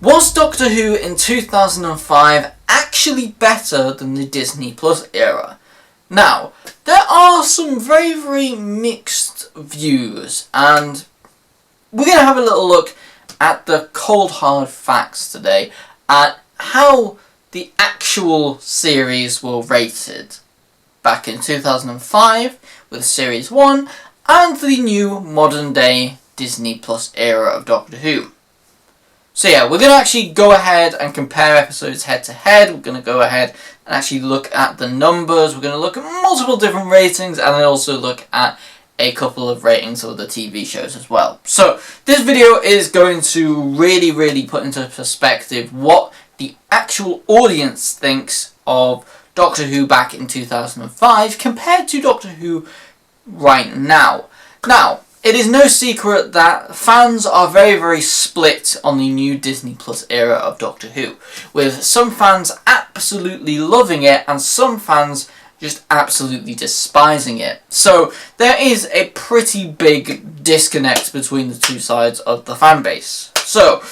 Was Doctor Who in 2005 actually better than the Disney Plus era? Now, there are some very, very mixed views, and we're going to have a little look at the cold hard facts today, at how the actual series were rated back in 2005 with Series 1 and the new modern day Disney Plus era of Doctor Who. So yeah, we're going to actually go ahead and compare episodes head to head. We're going to go ahead and actually look at the numbers. We're going to look at multiple different ratings, and then also look at a couple of ratings of the TV shows as well. So this video is going to really put into perspective what the actual audience thinks of Doctor Who back in 2005 compared to Doctor Who right now. Now, it is no secret that fans are very split on the new Disney Plus era of Doctor Who, with some fans absolutely loving it and some fans just absolutely despising it. So there is a pretty big disconnect between the two sides of the fan base. So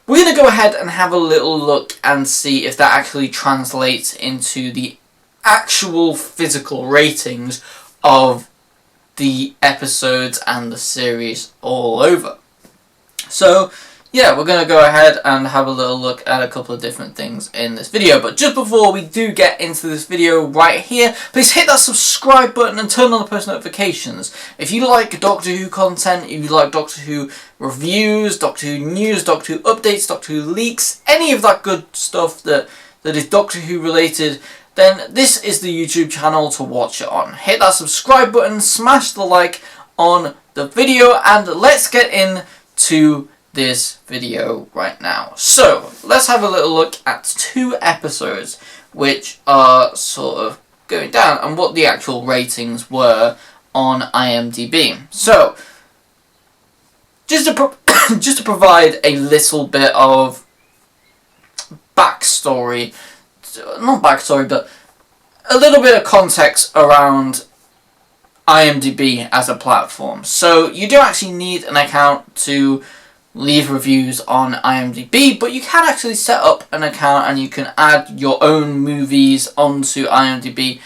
we're going to go ahead and have a little look and see if that actually translates into the actual physical ratings of the episodes and the series all over. So yeah, we're going to go ahead and have a little look at a couple of different things in this video. But just before we do get into this video right here, please hit that subscribe button and turn on the post notifications. If you like Doctor Who content, if you like Doctor Who reviews, Doctor Who news, Doctor Who updates, Doctor Who leaks, any of that good stuff that is Doctor Who related, then this is the YouTube channel to watch it on. Hit that subscribe button, smash the like on the video, and let's get into this video right now. So let's have a little look at two episodes which are sort of going down and what the actual ratings were on IMDb. So just to provide a little bit of backstory, not backstory, but a little bit of context around IMDb as a platform. So you do actually need an account to leave reviews on IMDb, but you can actually set up an account and you can add your own movies onto IMDb,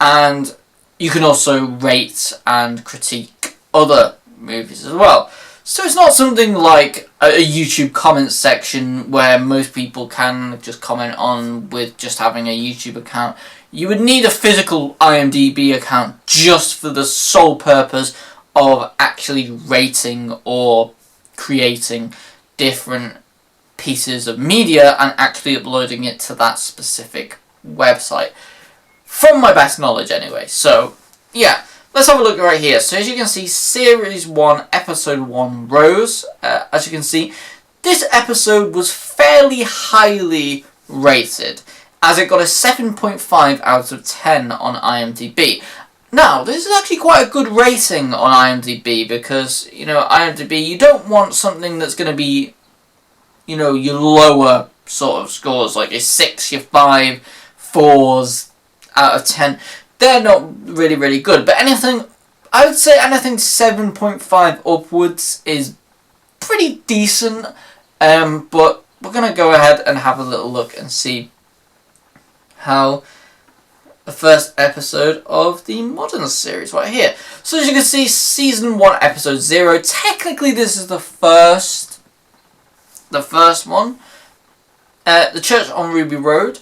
and you can also rate and critique other movies as well. So it's not something like a YouTube comment section where most people can just comment on with just having a YouTube account. You would need a physical IMDb account just for the sole purpose of actually rating or creating different pieces of media and actually uploading it to that specific website. From my best knowledge anyway. So yeah, let's have a look right here. So as you can see, Series 1, Episode 1, Rose. As you can see, this episode was fairly highly rated, as it got a 7.5 out of 10 on IMDb. Now, this is actually quite a good rating on IMDb because, you know, IMDb, you don't want something that's going to be, you know, your lower sort of scores, like your 6, your 5, 4s out of 10. They're not really good, but anything, I would say anything 7.5 upwards is pretty decent, but we're going to go ahead and have a little look and see how the first episode of the modern series right here. So as you can see, Season 1, Episode 0, technically this is the first one, The Church on Ruby Road,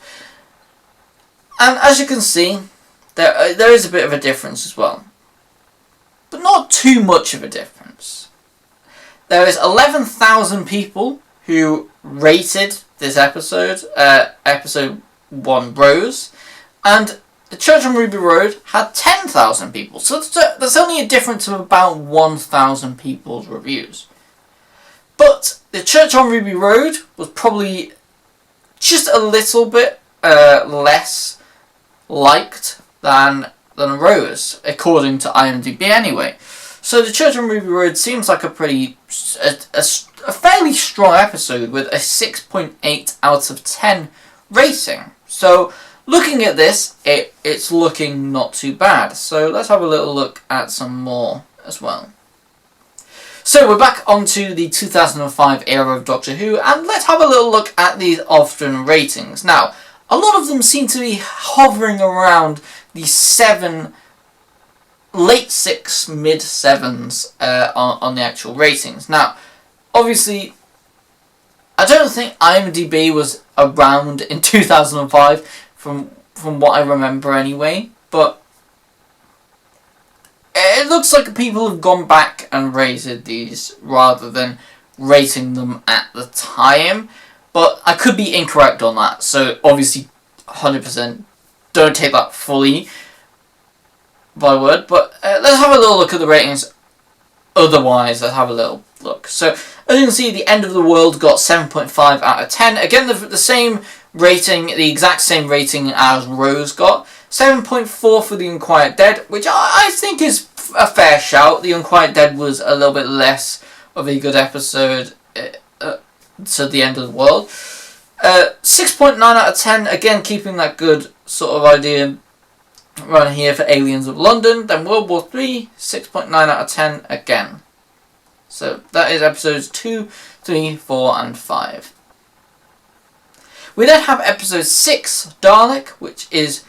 and as you can see, there is a bit of a difference as well, but not too much of a difference. There is 11,000 people who rated this episode, Episode 1 Rose, and The Church on Ruby Road had 10,000 people, so that's only a difference of about 1,000 people's reviews. But The Church on Ruby Road was probably just a little bit less liked than Rose, according to IMDb anyway. So The Church on Ruby Road seems like a fairly strong episode with a 6.8 out of 10 rating. So looking at this, it's looking not too bad. So let's have a little look at some more as well. So we're back onto the 2005 era of Doctor Who, and let's have a little look at these Often ratings. Now, a lot of them seem to be hovering around the 7, late 6, mid 7s on the actual ratings. Now, obviously, I don't think IMDb was around in 2005 from what I remember anyway, but it looks like people have gone back and rated these rather than rating them at the time, but I could be incorrect on that, so obviously 100% don't take that fully by word, but let's have a little look at the ratings otherwise. Let's have a little look. So as you can see, The End of the World got 7.5 out of 10. Again, the same rating, the exact same rating as Rose got. 7.4 for The Unquiet Dead, which I think is a fair shout. The Unquiet Dead was a little bit less of a good episode to The End of the World. 6.9 out of 10, again keeping that good sort of idea right here for Aliens of London. Then World War 3, 6.9 out of 10 again. So that is episodes 2, 3, 4 and 5. We then have episode 6, Dalek, which is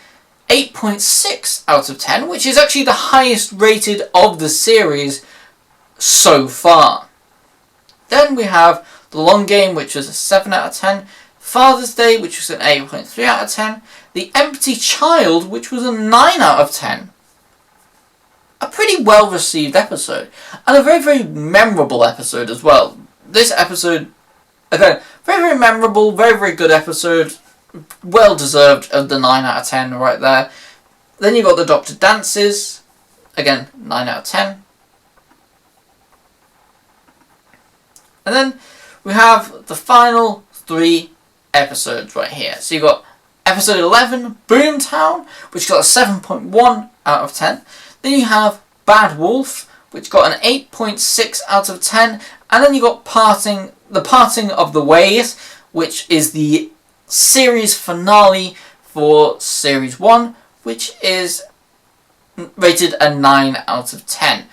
8.6 out of 10, which is actually the highest rated of the series so far. Then we have The Long Game, which was a 7 out of 10. Father's Day, which was an 8.3 out of 10. The Empty Child, which was a 9 out of 10. A pretty well received episode. And a very, very memorable episode as well. This episode, again, very, very memorable, very, very good episode. Well deserved of the 9 out of 10 right there. Then you got The Doctor Dances. Again, 9 out of 10. And then we have the final 3 episodes right here. So you got episode 11, Boomtown, which got a 7.1 out of 10. Then you have Bad Wolf, which got an 8.6 out of 10. And then you got The Parting of the Ways, which is the series finale for series 1, which is rated a 9 out of 10.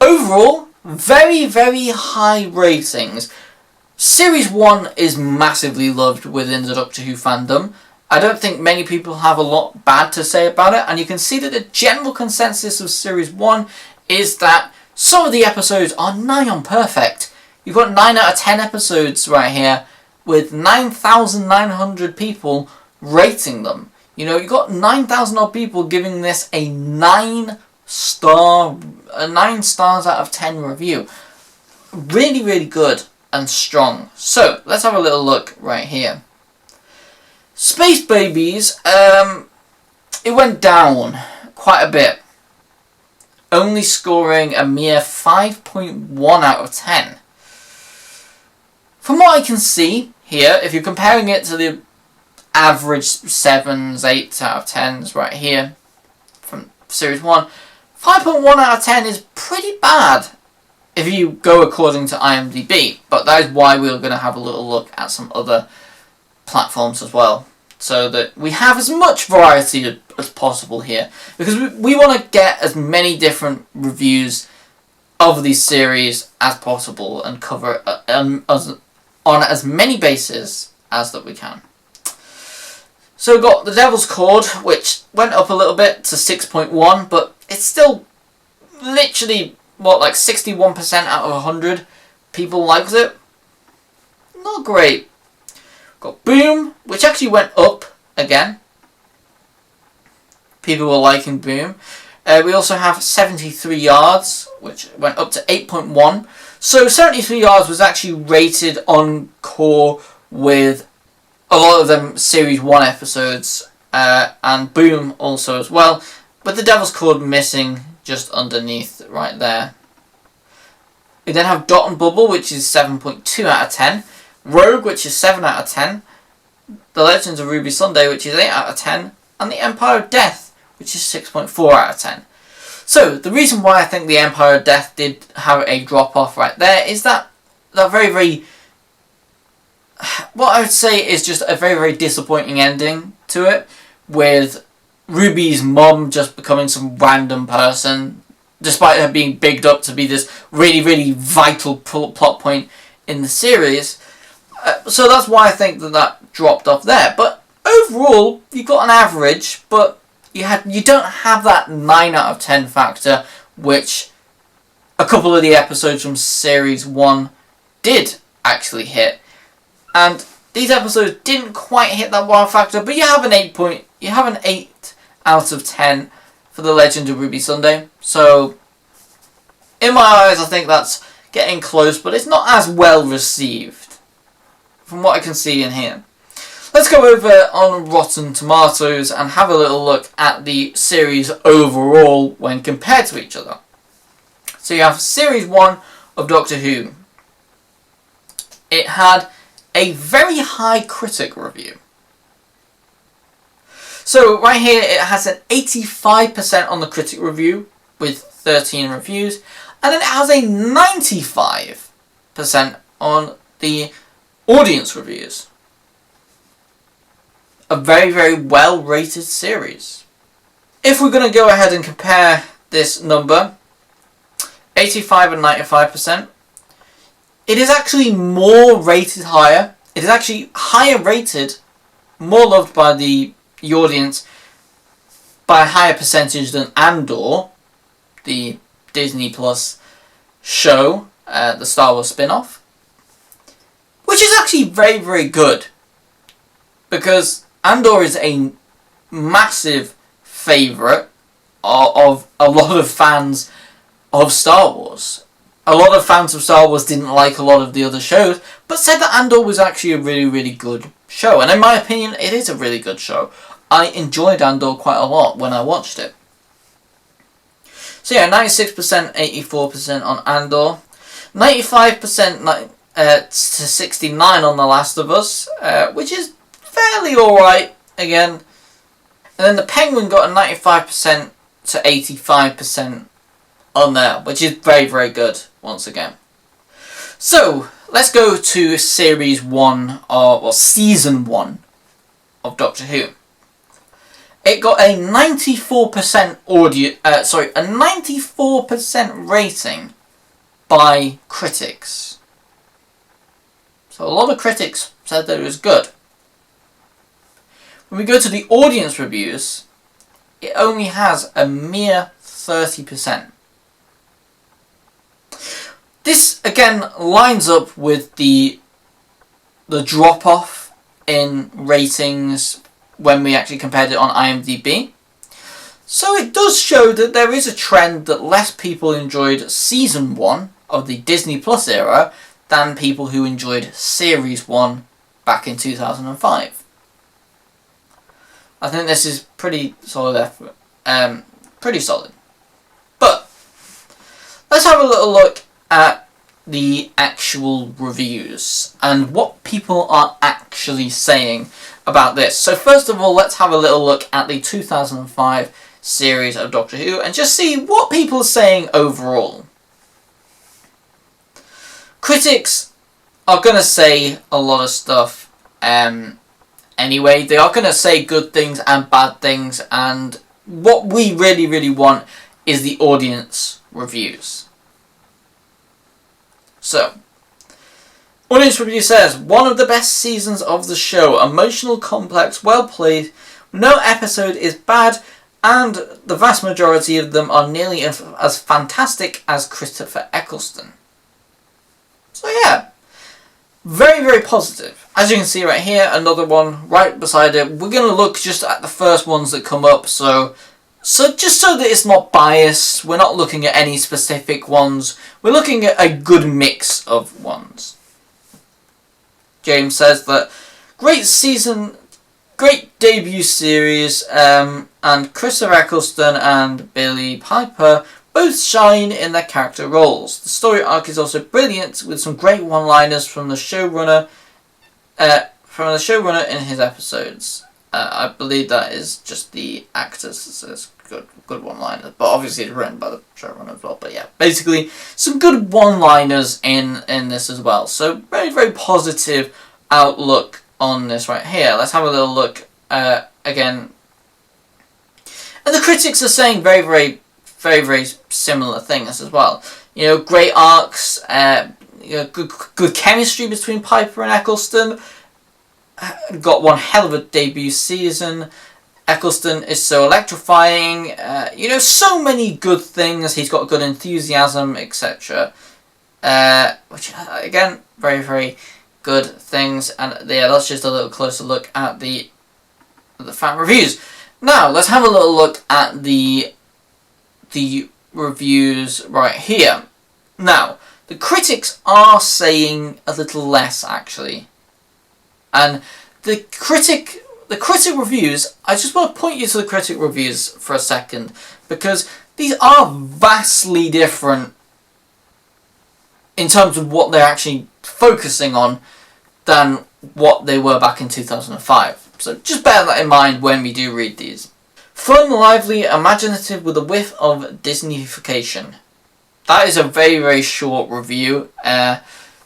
Overall, very, very high ratings. Series 1 is massively loved within the Doctor Who fandom. I don't think many people have a lot bad to say about it, and you can see that the general consensus of Series 1 is that some of the episodes are nigh on perfect. You've got 9 out of 10 episodes right here, with 9,900 people rating them. You know, you've got 9,000 odd people giving this a 9 stars out of 10 review. Really, really good and strong. So, let's have a little look right here. Space Babies, it went down quite a bit. Only scoring a mere 5.1 out of 10. From what I can see here, if you're comparing it to the average 7s, 8s out of 10s right here from Series 1, 5.1 out of 10 is pretty bad if you go according to IMDb. But that is why we're going to have a little look at some other platforms as well, so that we have as much variety as possible here, because we want to get as many different reviews of these series as possible and cover on as many bases as that we can. So we've got The Devil's Cord, which went up a little bit to 6.1, but it's still literally, what, like 61% out of 100 people liked it. Not great. Got Boom, which actually went up again. People were liking Boom. We also have 73 Yards, which went up to 8.1. So 73 Yards was actually rated on core with a lot of them Series 1 episodes, and Boom also as well, with The Devil's Cord missing just underneath right there. We then have Dot and Bubble, which is 7.2 out of 10. Rogue, which is 7 out of 10. The Legends of Ruby Sunday, which is 8 out of 10. And The Empire of Death, which is 6.4 out of 10. So, the reason why I think The Empire of Death did have a drop-off right there is that very, very... what I would say is just a very, very disappointing ending to it, with Ruby's mum just becoming some random person despite her being bigged up to be this really, really vital plot point in the series. So that's why I think that dropped off there. But overall, you got an average, but you don't have that 9 out of 10 factor, which a couple of the episodes from Series 1 did actually hit. And these episodes didn't quite hit that wow factor, but you have an 8 out of 10 for The Legend of Ruby Sunday. So, in my eyes, I think that's getting close, but it's not as well received, from what I can see and hear. Let's go over on Rotten Tomatoes and have a little look at the series overall when compared to each other. So you have Series 1 of Doctor Who. It had a very high critic review. So right here it has an 85% on the critic review with 13 reviews, and then it has a 95% on the audience reviews. A very, very well rated series. If we're going to go ahead and compare this number, 85 and 95%, it is actually more rated higher. It is actually higher rated, more loved by the audience by a higher percentage than Andor, the Disney Plus show, the Star Wars spin-off, which is actually very, very good, because Andor is a massive favourite of a lot of fans of Star Wars. A lot of fans of Star Wars didn't like a lot of the other shows, but said that Andor was actually a really, really good show. And in my opinion, it is a really good show. I enjoyed Andor quite a lot when I watched it. So yeah, 96%, 84% on Andor. 95% to 69 on The Last of Us, which is fairly alright, again. And then The Penguin got a 95% to 85% on there, which is very, very good, once again. So, let's go to Series 1, or Season 1 of Doctor Who. It got a 94% a 94% rating by critics. So a lot of critics said that it was good. When we go to the audience reviews, it only has a mere 30%. This again lines up with the drop-off in ratings when we actually compared it on IMDb. So it does show that there is a trend that less people enjoyed Season 1 of the Disney Plus era than people who enjoyed Series 1 back in 2005. I think this is pretty solid effort. Pretty solid. But let's have a little look at the actual reviews and what people are actually saying about this. So first of all, let's have a little look at the 2005 series of Doctor Who and just see what people are saying overall. Critics are going to say a lot of stuff anyway. They are going to say good things and bad things, and what we really, really want is the audience reviews. So, audience review says, one of the best seasons of the show, emotional, complex, well played, no episode is bad, and the vast majority of them are nearly as fantastic as Christopher Eccleston. So yeah, very, very positive. As you can see right here, another one right beside it. We're going to look just at the first ones that come up, so just so that it's not biased, we're not looking at any specific ones. We're looking at a good mix of ones. James says that great season, great debut series, and Christopher Eccleston and Billie Piper both shine in their character roles. The story arc is also brilliant, with some great one-liners from the showrunner in his episodes. I believe that is just the actors, so it's good one-liners, but obviously it's written by the showrunner as well. But yeah, basically some good one-liners in this as well. So very, very positive outlook on this right here. Let's have a little look again. And the critics are saying very, very, very, very similar things as well. You know, great arcs, good chemistry between Piper and Eccleston. Got one hell of a debut season. Eccleston is so electrifying. So many good things. He's got good enthusiasm, etc. Which, again, very, very good things. And yeah, that's just a little closer look at the fan reviews. Now, let's have a little look at the reviews right here. Now, the critics are saying a little less, actually. And the critic reviews, I just want to point you to the critic reviews for a second, because these are vastly different in terms of what they're actually focusing on than what they were back in 2005. So just bear that in mind when we do read these. Fun, lively, imaginative with a whiff of Disneyfication. That is a very, very short review. The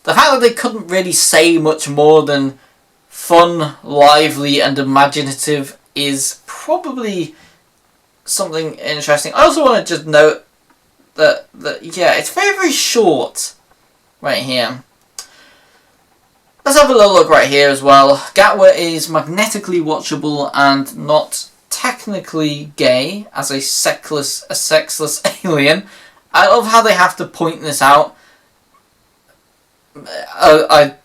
fact that they couldn't really say much more than fun, lively, and imaginative is probably something interesting. I also want to just note that yeah, it's very, very short right here. Let's have a little look right here as well. Gatwa is magnetically watchable and not technically gay as a sexless alien. I love how they have to point this out. The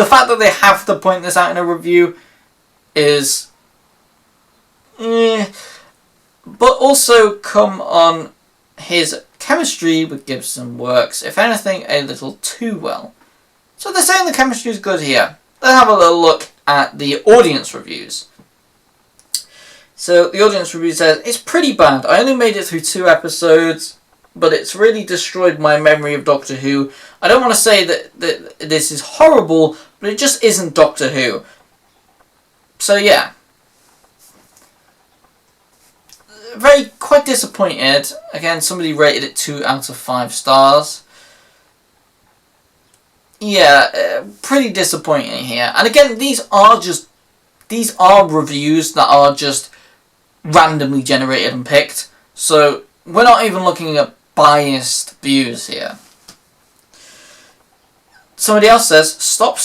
fact that they have to point this out in a review is... But also come on his chemistry with Gibson works, if anything, a little too well. So they're saying the chemistry is good here. Let's have a little look at the audience reviews. So the audience review says, it's pretty bad. I only made it through 2 episodes, but it's really destroyed my memory of Doctor Who. I don't want to say that this is horrible, but it just isn't Doctor Who. So yeah. Quite disappointed. Again, somebody rated it 2 out of 5 stars. Yeah, pretty disappointing here. And again, these are reviews that are just randomly generated and picked. So we're not even looking at biased views here. Somebody else says, stop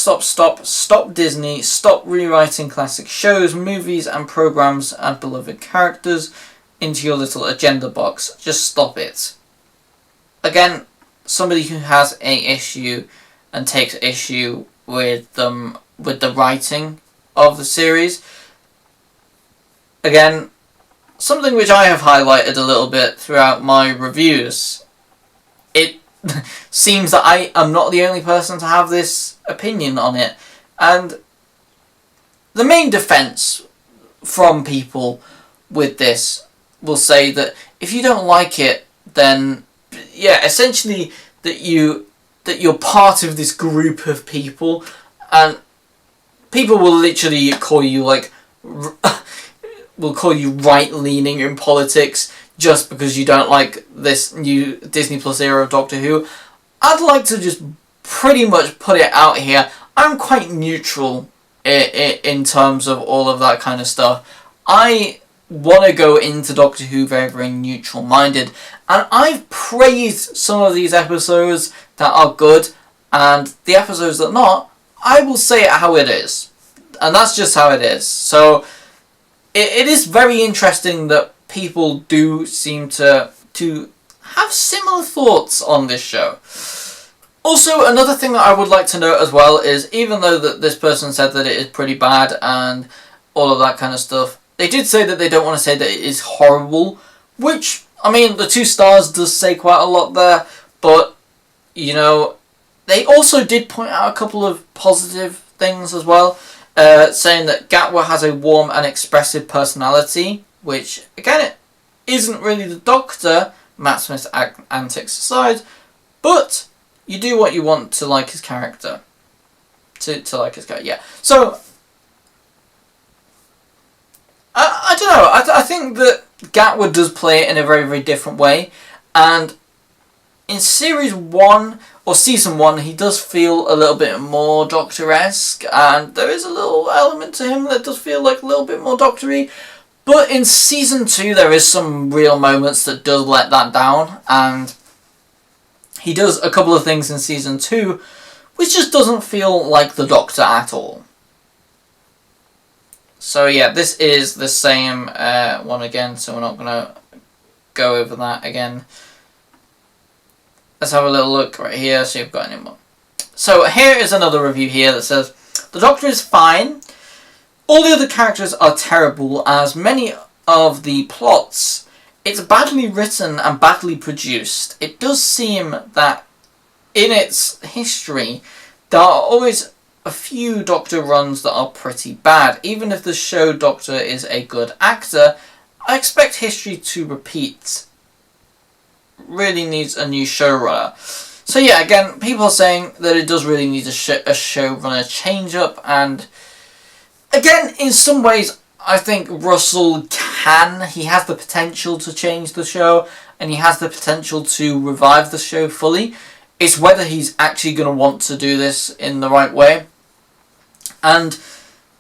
Disney, stop rewriting classic shows, movies and programs and beloved characters into your little agenda box. Just stop it. Again, somebody who has an issue and takes issue with the writing of the series. Again, something which I have highlighted a little bit throughout my reviews. It seems that I am not the only person to have this opinion on it. And the main defense from people with this will say that if you don't like it, then yeah, essentially that you're part of this group of people, and people will literally call you right-leaning in politics just because you don't like this new Disney Plus era of Doctor Who. I'd like to just pretty much put it out here. I'm quite neutral in terms of all of that kind of stuff. I want to go into Doctor Who very, very neutral-minded, and I've praised some of these episodes that are good, and the episodes that are not, I will say it how it is. And that's just how it is. So it is very interesting that people do seem to have similar thoughts on this show. Also, another thing that I would like to note as well is, even though that this person said that it is pretty bad and all of that kind of stuff, they did say that they don't want to say that it is horrible, which, I mean, the 2 stars does say quite a lot there, but, you know, they also did point out a couple of positive things as well, saying that Gatwa has a warm and expressive personality, which, again, it isn't really the Doctor, Matt Smith's antics aside, but you do what you want to like his character. To like his character, yeah. So, I don't know, I think that Gatwa does play it in a very, very different way, and in Series 1, or Season 1, he does feel a little bit more Doctor-esque, and there is a little element to him that does feel like a little bit more Doctor-y, But in Season 2 there is some real moments that does let that down, and he does a couple of things in Season 2 which just doesn't feel like the Doctor at all. So yeah, this is the same one again, so we're not going to go over that again. Let's have a little look right here, see if we've got any more. So here is another review here that says, "The Doctor is fine. All the other characters are terrible, as many of the plots. It's badly written and badly produced. It does seem that in its history, there are always a few Doctor runs that are pretty bad. Even if the show Doctor is a good actor, I expect history to repeat. Really needs a new showrunner." So yeah, again, people are saying that it does really need a showrunner change-up, and again, in some ways, I think Russell can. He has the potential to change the show, and he has the potential to revive the show fully. It's whether he's actually going to want to do this in the right way. And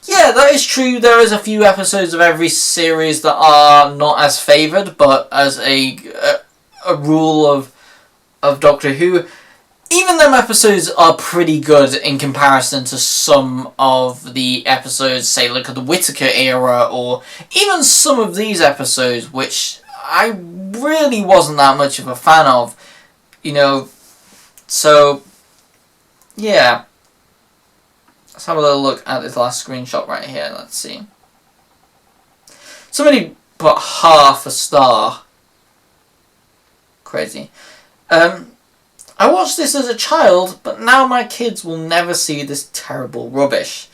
yeah, that is true. There is a few episodes of every series that are not as favoured, but as a rule of Doctor Who, even them episodes are pretty good in comparison to some of the episodes, say, look at the Whittaker era, or even some of these episodes, which I really wasn't that much of a fan of, you know. So yeah, let's have a little look at this last screenshot right here. Let's see. Somebody put half a star. Crazy. "I watched this as a child, but now my kids will never see this terrible rubbish."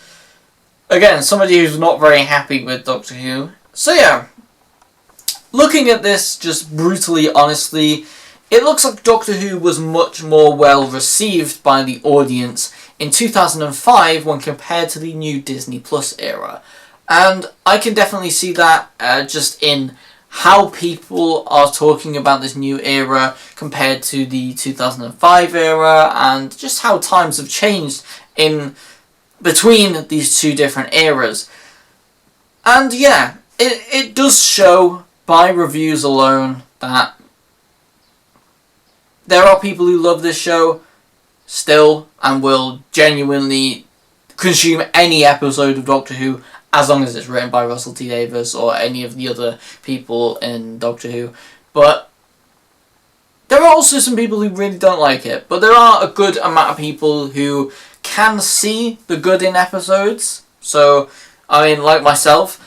Again, somebody who's not very happy with Doctor Who. So yeah, looking at this just brutally honestly, it looks like Doctor Who was much more well received by the audience in 2005 when compared to the new Disney Plus era. And I can definitely see that just in how people are talking about this new era compared to the 2005 era, and just how times have changed in between these two different eras. And yeah, it does show by reviews alone that there are people who love this show still and will genuinely consume any episode of Doctor Who as long as it's written by Russell T Davies or any of the other people in Doctor Who. But there are also some people who really don't like it. But there are a good amount of people who can see the good in episodes. So, I mean, like myself,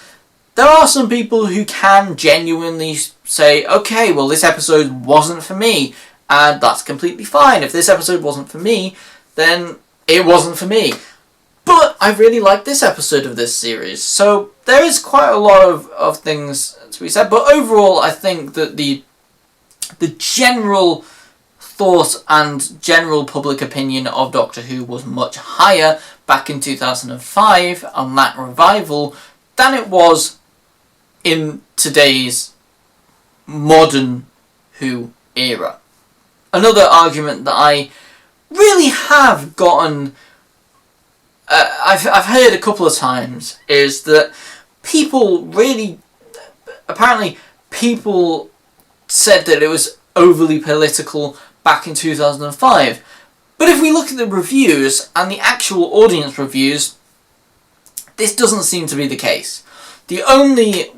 there are some people who can genuinely say, okay, well, this episode wasn't for me, and that's completely fine. If this episode wasn't for me, then it wasn't for me. But I really like this episode of this series. So there is quite a lot of things to be said. But overall, I think that the general thought and general public opinion of Doctor Who was much higher back in 2005 on that revival than it was in today's modern Who era. Another argument that I really have gotten, I've heard a couple of times, is that apparently people said that it was overly political back in 2005. But if we look at the reviews and the actual audience reviews, this doesn't seem to be the case. The only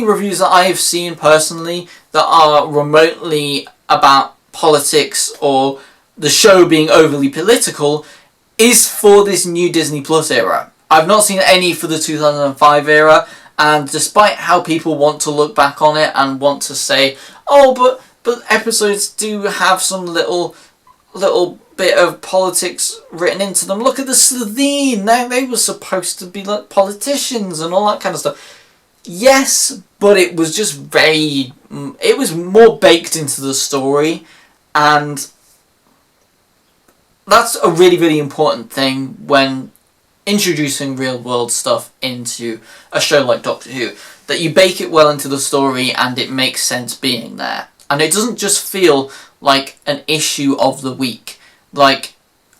reviews that I've seen personally that are remotely about politics or the show being overly political is for this new Disney Plus era. I've not seen any for the 2005 era, and despite how people want to look back on it and want to say, oh, but episodes do have some little bit of politics written into them. Look at the Slitheen, they were supposed to be like politicians and all that kind of stuff. Yes, but it was just it was more baked into the story, and that's a really, really important thing when introducing real world stuff into a show like Doctor Who, that you bake it well into the story and it makes sense being there. And it doesn't just feel like an issue of the week. Like,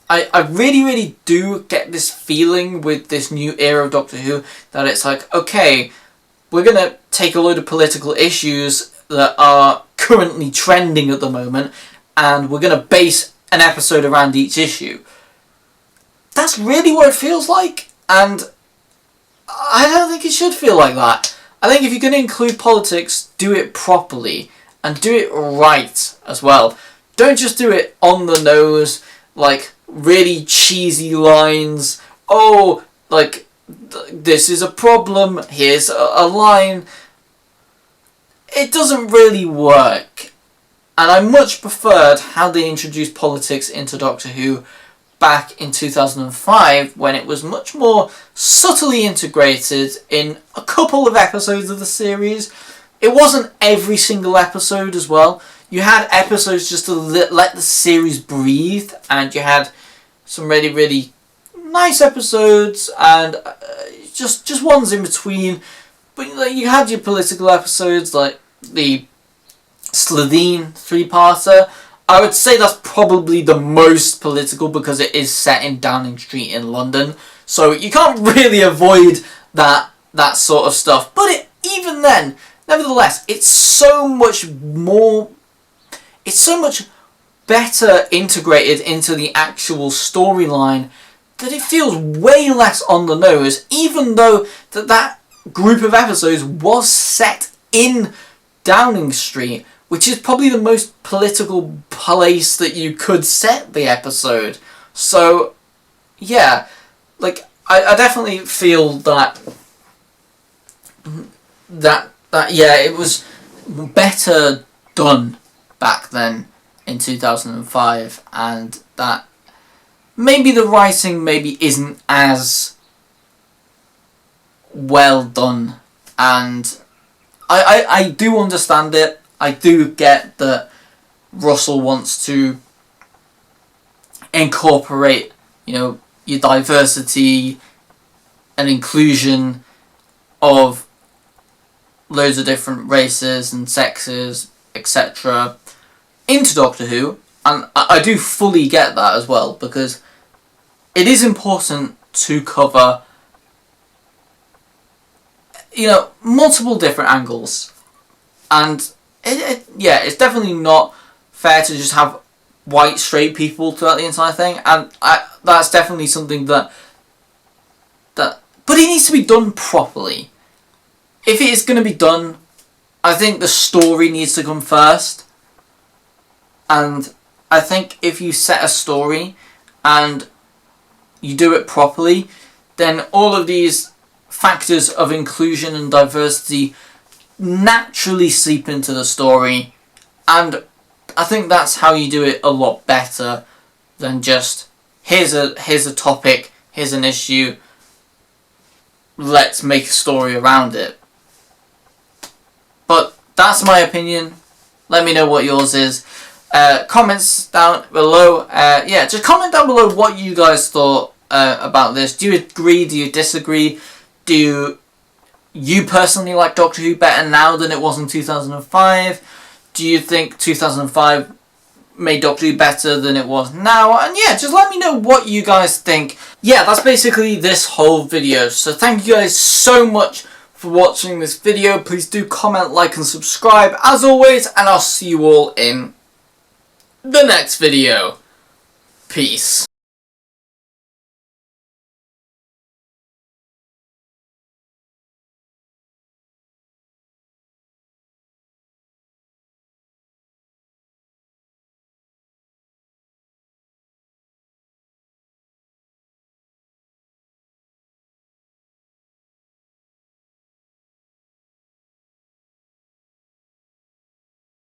I really, really do get this feeling with this new era of Doctor Who that it's like, okay, we're going to take a load of political issues that are currently trending at the moment, and we're going to base an episode around each issue. That's really what it feels like, and I don't think it should feel like that. I think if you're going to include politics, do it properly, and do it right as well. Don't just do it on the nose, like really cheesy lines. Oh, like, this is a problem, here's a line. It doesn't really work. And I much preferred how they introduced politics into Doctor Who back in 2005, when it was much more subtly integrated in a couple of episodes of the series. It wasn't every single episode as well. You had episodes just to let the series breathe, and you had some really, really nice episodes, and just ones in between. But like, you had your political episodes, like the Slitheen 3-parter. I would say that's probably the most political because it is set in Downing Street in London, so you can't really avoid that sort of stuff. But even then, nevertheless, it's so much more. It's so much better integrated into the actual storyline that it feels way less on the nose, even though that group of episodes was set in Downing Street, which is probably the most political place that you could set the episode. So, yeah, like, I definitely feel that yeah, it was better done back then in 2005, and that maybe the writing maybe isn't as well done, and I do understand it. I do get that Russell wants to incorporate, your diversity and inclusion of loads of different races and sexes, etc., into Doctor Who, and I do fully get that as well, because it is important to cover, multiple different angles, and it's definitely not fair to just have white straight people throughout the entire thing, and that's definitely something that but it needs to be done properly. If it is going to be done, I think the story needs to come first, and I think if you set a story and you do it properly, then all of these factors of inclusion and diversity naturally seep into the story, and I think that's how you do it a lot better than just here's a topic, here's an issue, let's make a story around it. But that's my opinion. Let me know what yours is. Comments down below. Just comment down below what you guys thought about this. Do you agree? Do you disagree? Do you personally like Doctor Who better now than it was in 2005? Do you think 2005 made Doctor Who better than it was now? And yeah, just let me know what you guys think. Yeah, that's basically this whole video. So thank you guys so much for watching this video. Please do comment, like and subscribe as always, and I'll see you all in the next video. Peace.